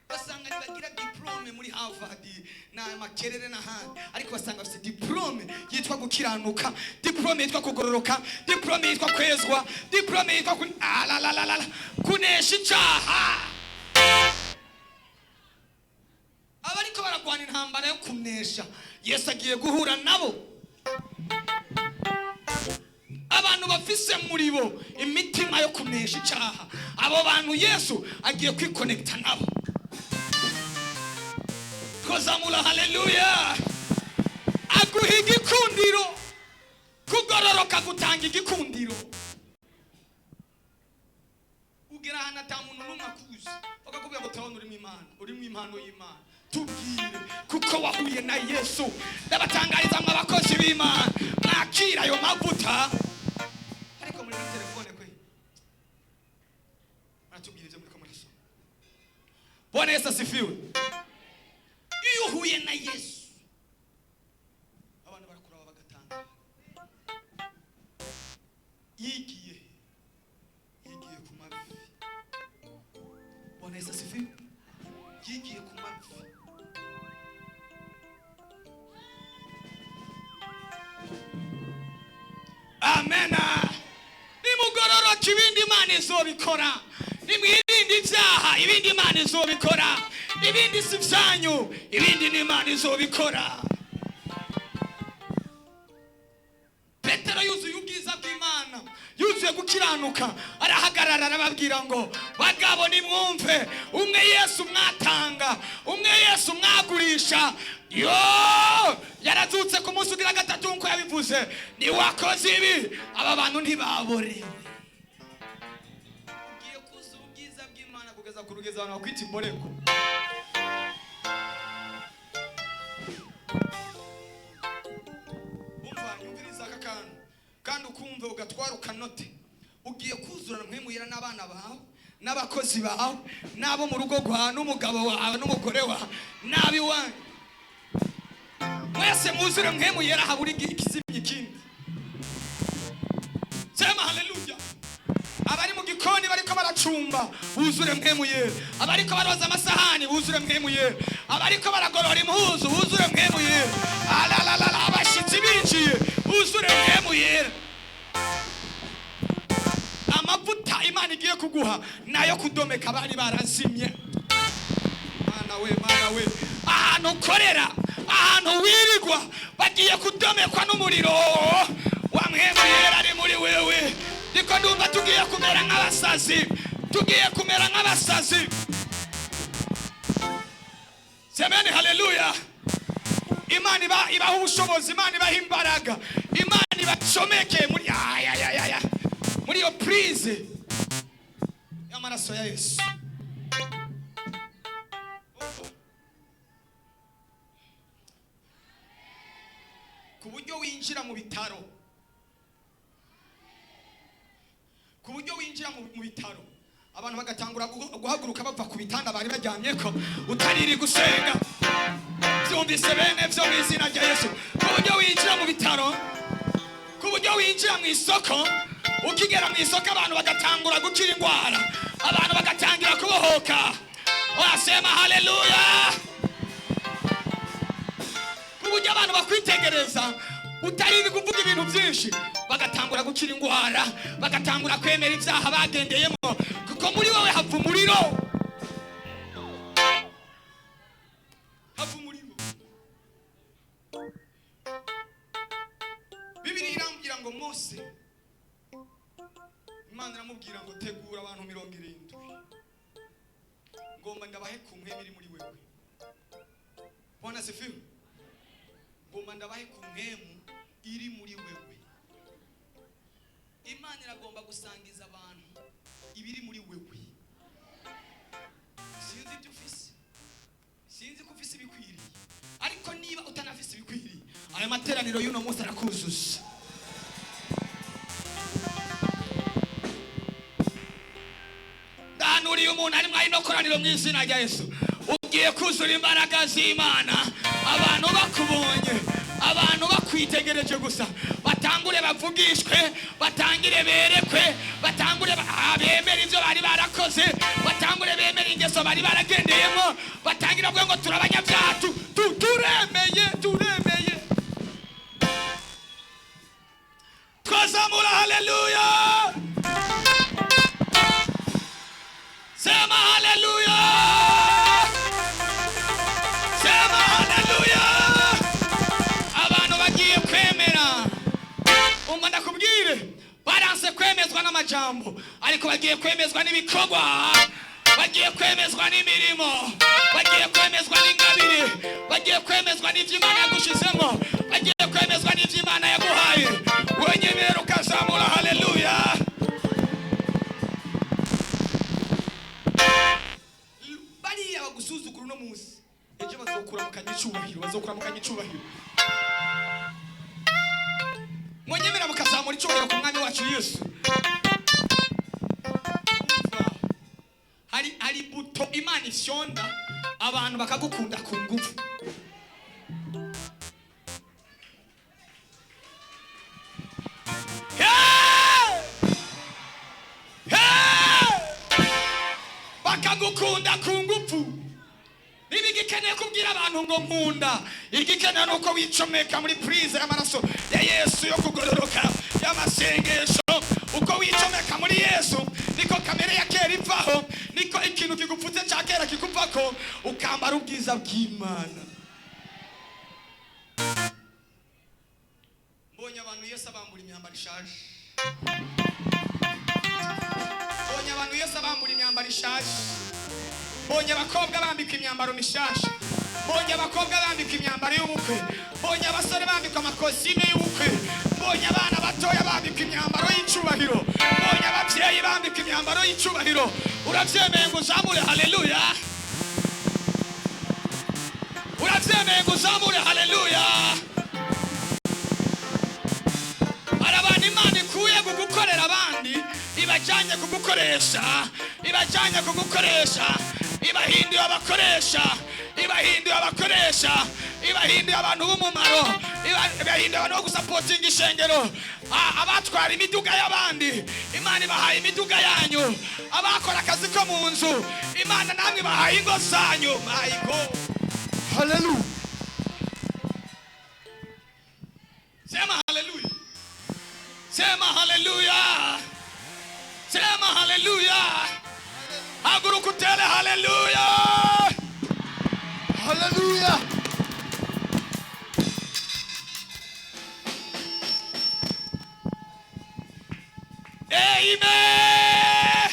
basanga bagira diplome muri Harvard na Makerere na handi ariko basanga bafite diplome yitwa gukiranuka diplome yitwa kugororoka diplome yitwa kwezwa diplome yitwa kunesha icyaha. Abariko baragwana intambara yo kunesha Yesu agiye guhura nabo. Abantu bafise muri bo imitima yo kunesha icyaha abo bantu Yesu agiye kwiconnecta nabo. Kozamula haleluya. Aguha igikundiro kugororoka gutanga igikundiro ugira hana atamuntu numwe akuzi bakakubwira ngo tabona uri mu impano y'Imana tubwire kuko wahuye na Yesu. Ndabatangariza mu abakozi b'Imana mwakira ayo mavuta ariko muri telefone kwe atubwire ibyo muri komurasho. Bwana Yesu asifiwe. Iyo uhuye na Yesu abantu barakuraba bagatanga yigiye ku mavi. Bwana Yesu asifiwe. bugufi. Amena. Nimugororoka ibindi Imana izobikora. Nimwirinde ibyaha ibindi Imana izobikora. Ibindi si byanyu ibindi ni Imana izobikora. Petero yuzuye ubwiza bw'Imana, yuzuye gukiranuka, arahagarara arababwira ngo bagabo nimwumve, umwe Yesu mwatanga, umwe Yesu mwagurisha, yo yarazutse ku munsi ugira gatatu nko yabivuze, ni wakoze ibi aba bantu ntibaborewe. Ugiye kuzuza ubwiza bw'Imana kugeza ku rugeza abantu bakwita imboreko. Kandi ukumve ugatwara ukanote, ugiye kuzurana mwemuyera n'abana bawe n'abakozi bawe n'abo mu rugo rwawe n'umugabo wawe n'umugore wawe n'abiwanyu, mwese muzure mwemuyera habura ikizimya ikindi. Sema haleluya. Abari mu gikoni bariko baracumba buzure mwemuyera, abariko baroza amasahani buzure mwemuyera, abariko baragorora impuzu buzure mwemuyera, alalala abashitsi binjiye buzure mwemuyera. Amavuta Imana igiye kuguha nayo kudomeka abari barazimye. Mana we ahantu ukorera, ahantu wirirwa bagiye kudomekwa n'umuriro wa mwemuyera ari muri wewe. Niko ndumva tugiye kumera nk'abasazi, tugiye kumera nk'abasazi. Semeni haleluya. Imana ibaha ubushobozi, Imana ibaha imbaraga, Imana ibacomeke muri iyo prise y'amaraso ya Yesu. Ku buryo winjira mu bitaro, ku buryo winjira mu bitaro abantu bagatangura guhaguruka bava ku bitanda bari bajyamyeko utariri gusenga. Byumvise bene byo mu izina rya Yesu. Ku buryo winjira mu bitaro, ku buryo winjira mu isoko, ukigera mu isoko abantu bagatangura gukira indwara, abantu bagatangira kubohoka. Wasema haleluya. Ku buryo abantu bakwitegereza utari kuvuga ibintu byinshi, bagatangura gukira indwara, bagatangura kwemera ibyaha bagendeyemo, kuko muri wowe hava umuriro. Hava umuriro. Bibiliya irambwira ngo Mose, Imana iramubwira ngo tegura abantu 70, ngomba ndabahe ku mwemi iri muri wewe. Bwana asifiwe. Ngomba ndabahe ku mwemi iri muri wewe. Imana iragomba gusangiza abantu ibiri muri wewe. Sinzi ibyo ufise, sinzi ko ufise ibikwiriye, ariko niba utanafise ibikwiriye, aya materaniro y'uno munsi arakuzuza. Danuri umuntu ari mwayi no koraniro mu izina rya Yesu, ugiye kuzura imbaraga z'Imana. Abantu bakubonye, abantu bakwitegereje gusa, batangure bavugishwe, batangire berekwe, batangure bemera ibyo bari barakoze, batangure bemera ingeso bari baragendeyemo, batangira bwo ngo turabanyabyaha, turemeye. Twazamura haleluya. Sema haleluya. Sema haleluya. Abantu bagiye kwemera. Umva ndakubwire, baranse kwemezwa n'amajambo, ariko bagiye kwemezwa n'ibikorwa, bagiye kwemezwa n'imirimo, bagiye kwemezwa n'ingabire, bagiye kwemezwa n'ivyo Imana yagushizemo, bagiye kwemezwa n'ivyo Imana yaguhaye. Wenyemera ukazamura haleluya. Bariya bagusuzugura uno munsi, ejo bazokura mukanya icubahiro. Mwenyemera mukazamura icubahiro ku mwami wacu Yesu. Hari buto Imana ifyonda abantu bakagukunda ku ngufu. Bakagukunda ku ngufu. Bibi sigikeneye kubwira abantu ngo nkunda, igikeneye nuko wicomeka muri prise y'amaraso ya Yesu yo kugororoka y'amasengesho. Uko wicomeka muri Yesu niko kamere ya kera ivaho, niko ikintu kigupfutse cya kera kikuvako, ukambara ubwiza bw'Imana. Mbonye abantu Yesu abambura imyambaro ishaje, mbonye abantu Yesu abambura imyambaro ishaje, mbonye abakobwa bambika imyambaro mishasha, mbonye abakobwa bambika imyambaro y'ubukwe, mbonye abasore bambika amakosime y'ubukwe, mbonye abana batoya bambika imyambaro y'icubahiro, mbonye ababyeyi bambika imyambaro y'icubahiro. Urabyemeye ngo uzamure haleluya? Urabyemeye ngo uzamure haleluya? Arabana Imana ikuye kugukorera abandi, ibajyanye kugukoresha, ibajyanye kugukoresha, ibahinduye abakoresha, ibahinduye abakoresha, ibahinduye abantu b'umumaro, ibahinduye abantu bo gusapotinga ishengero. Abatwara imiduga y'abandi, Imana ibahaye imiduga yanyu. Abakora akazi ko mu nzu, Imana namwe ibahaye ingo zanyu. My God, hallelujah. Sema hallelujah, sema hallelujah, sema hallelujah. Haguruka utele hallelujah, hallelujah. Amen.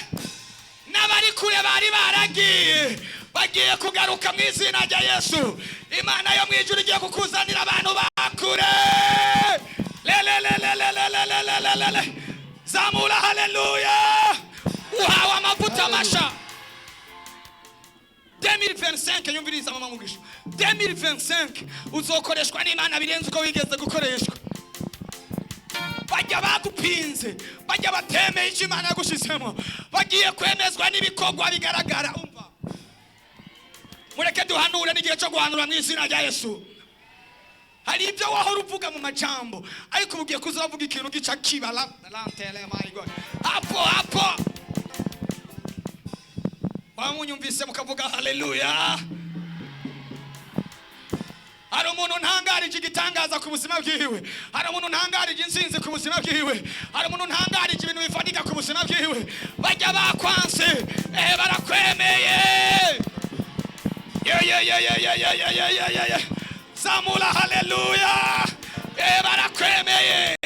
Nabari kure bari baragiye, bagiye kugaruka mu izina rya Yesu. Imana yo mwijuru igiye kukuzanira abantu bakure. Le zamura haleluya. Uhawe amavuta masha. 2025 nyumviriza mama mugisha. 2025 uzokoreshwa n'Imana birenze uko wigeze gukoreshwa. Bajya bagupinze, bajya batemeye icyo Imana yagushizemo, bagiye kwemezwa n'ibikorwa bigaragara. Umva, mureke duhanure n'igihe cyo guhanura mu izina rya Yesu. Hari ibyo wahora uvuga mu majambo, ariko ugiye kuzavuga ikintu gica kibala. My God, hapo bamunyumvise mukavuga haleluya. Hari umuntu ntangarije igitangaza ku buzima bwiwe, hari umuntu ntangarije insinzi ku buzima bwiwe, hari umuntu ntangarije ibintu bifatika ku buzima bwiwe. Bajya bakwanse, barakwemeye. Zamura haleluya, barakwemeye.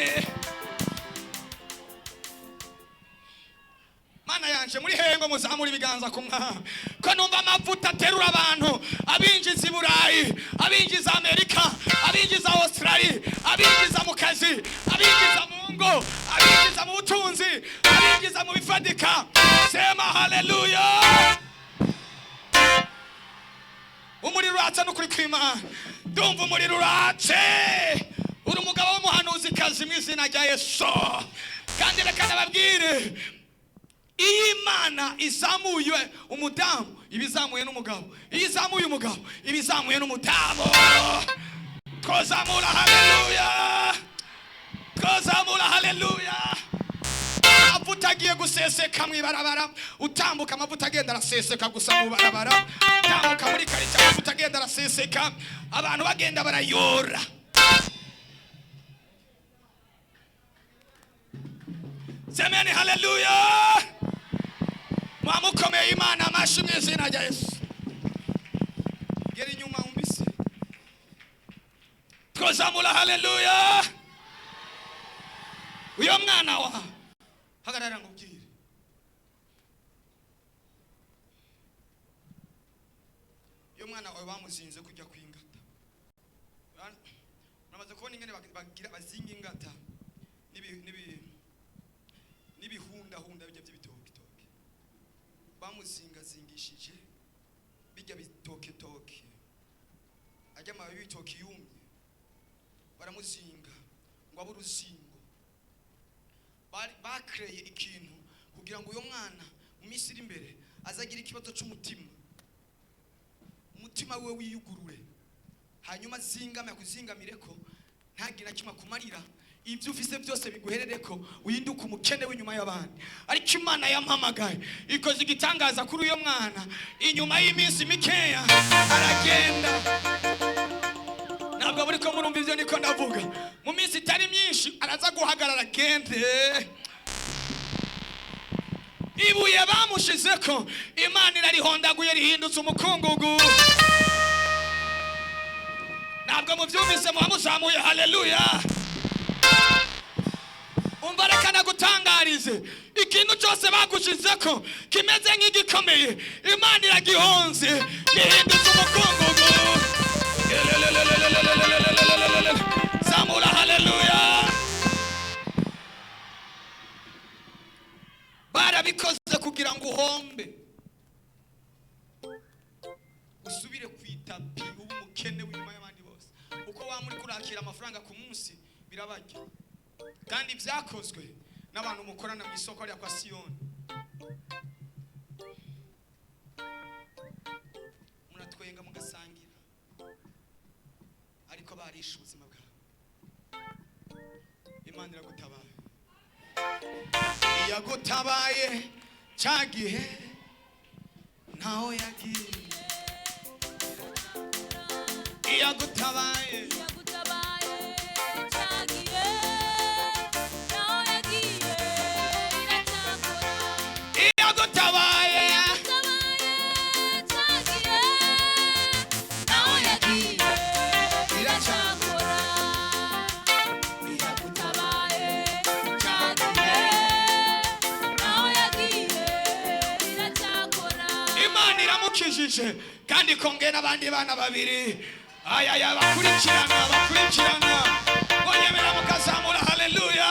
Mana yanje muri hengo muzamura ibiganza ku mwana, ko numva amavuta aterura abantu, abinjiza i Burayi, abinjiza Amerika, abinjiza Australia, abinjiza mu kazi, abinjiza mu ngo, abinjiza mu butunzi, abinjiza mu bifatika. Sema haleluya. Umuriro uratse n'ukuri kw'Imana, ndumva umuriro uratse. Uri umugabo w'umuhanuzi kazi mu izina rya Yesu. Kandi reka nababwire, iyi Imana izamuye umudamu, ibizamuye n'umugabo. Iyi izamuye umugabo, ibizamuye n'umudamu. Kozamura haleluya, kozamura haleluya. Amavuta agiye guseseka mu ibarabara, utambuka amavuta agenda araseseka gusa mu barabara, utambuka muri karitsiye amavuta agenda araseseka, abantu bagenda barayora. Semeni haleluya. Mwamukomeye Imana amashi mu izina rya Yesu. Gera inyuma umbise. Kozamura haleluya. Uyo mwana wa hagarara ngubwire. Uyo mwana wawe bamuzinze kujya kwingata. Namaze kubona ingene bagira bazinga ingata n'ibihunda bijya by'ibitoke. Bamuzingazingishije bijya bitoke ajya amababi y'ibitoke yumye, baramuzinga ngo abe uruzingo. Bakreye ikintu kugira ngo uyo mwana mu minsi iri imbere azagira ikibazo cy'umutima, umutima we wiyugurure, hanyuma zingame akuzingamire ko ntagira kimwe kumarira, ibyo ufise byose biguherereko uhinduka umukene w'inyuma y'abandi. Ariko Imana yampamagaye ikoze igitangaza kuri uyo mwana, inyuma y'iminsi mikeya aragenda. Ntabwo muri ko murumva ibyo niko ndavuga, mu minsi itari myinshi araza guhagarara agende. Ibuye bamushizeko Imana irarihondaguye rihindutse umukungugu. Ntabwo mubyumvise muhamuzamuye. Haleluya. Umva reka nagutangarize, ikintu cyose bagushizeko kimeze nk'igikomeye Imana iragihonze gihindutse umukungugu. Zamura haleluya. Barabikoze kugira ngo uhombe, usubire kwitapi ubu mukene w'inyuma y'abandi bose. Uko wamuri kurakira amafaranga ku munsi birabajya, kandi byakozwe n'abantu mukorana mu isoko rya kwa Siyoni. Muratwenga mugasangira, ariko barisha ubuzima bwawe. Imana iragutabaye. Yagutabaye cyagihe ntaho yagiye. Yagutabaye cyagihe ntaho yagiye iracyakora. Yagutabaye cyagihe ntaho yagiye iracyakora. Yagutabaye cyagihe ntaho yagiye iracyakora. Imana iramukijije kandi kongera abandi bana babiri. Ayaya bakurikirana Mwenyemera mukazamura. Haleluya.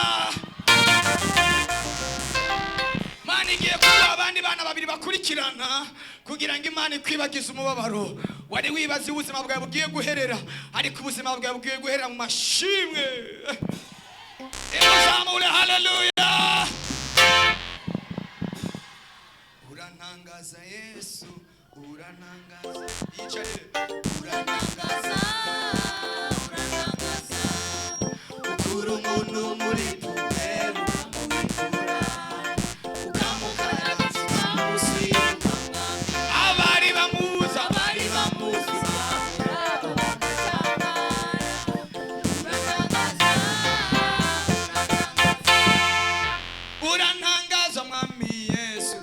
Imana igiye kuba abandi bana babiri bakurikirana kugira ngo Imana ikwibagize umubabaro wari wibaza ubuzima bwawe bugiye guherera, ariko ubuzima bwawe bugiye guherera mu mashimwe. Imuzamure. Haleluya. Urantangaza Yesu, urantangaza. Yicarire. Urantangaza, urantangaza. ukura umuntu muri tubera ukamubikura, ukamugaragaza ukamusiga. Abari bamuzi urantangaza mwami Yesu,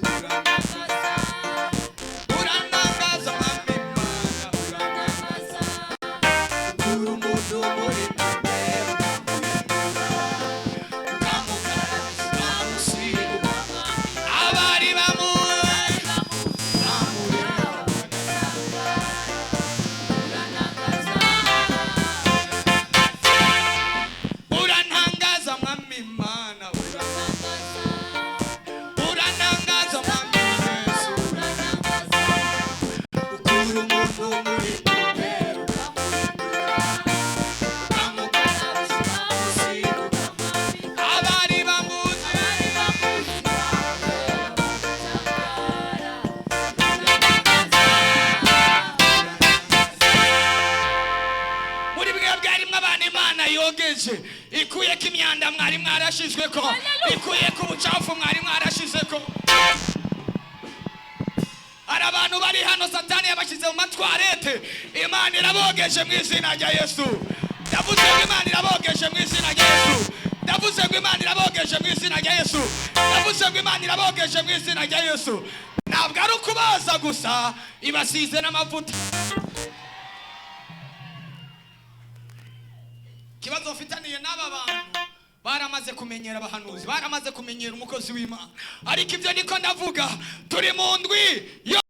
urantangaza mwami Mana, urantangaza. Ukura umuntu muri tubera ukamugaragaza ukamusiga. Abari bamuzi urantangaza mwami Mana, urantangaza mwami Yesu. Ukura umuntu muri tubera ukamugaragaza ukamusiga. Abari bamuzi muri mwebwe harimo abantu Imana yogeje, ikuyeko imyanda mwari mwarashizweko, ikuyeko ubucafu mwari mwarashizeko. Hari abantu bari hano Satani yabashyize mu matwarete, Imana irabogeje mu izina rya Yesu. Ndavuze ngo Imana irabogeje mu izina rya Yesu. Ndavuze ngo Imana irabogeje mu izina rya Yesu. Ndavuze ngo Imana irabogeje mu izina rya Yesu. Ntabwo ari ukubaza gusa, ibasize n'amavuta. Kibazo mfitaniye n'aba bantu, baramaze kumenyera abahanuzi, baramaze kumenyera umukozi w'Imana. Ariko ibyo niko ndavuga, turi mu ndwi yo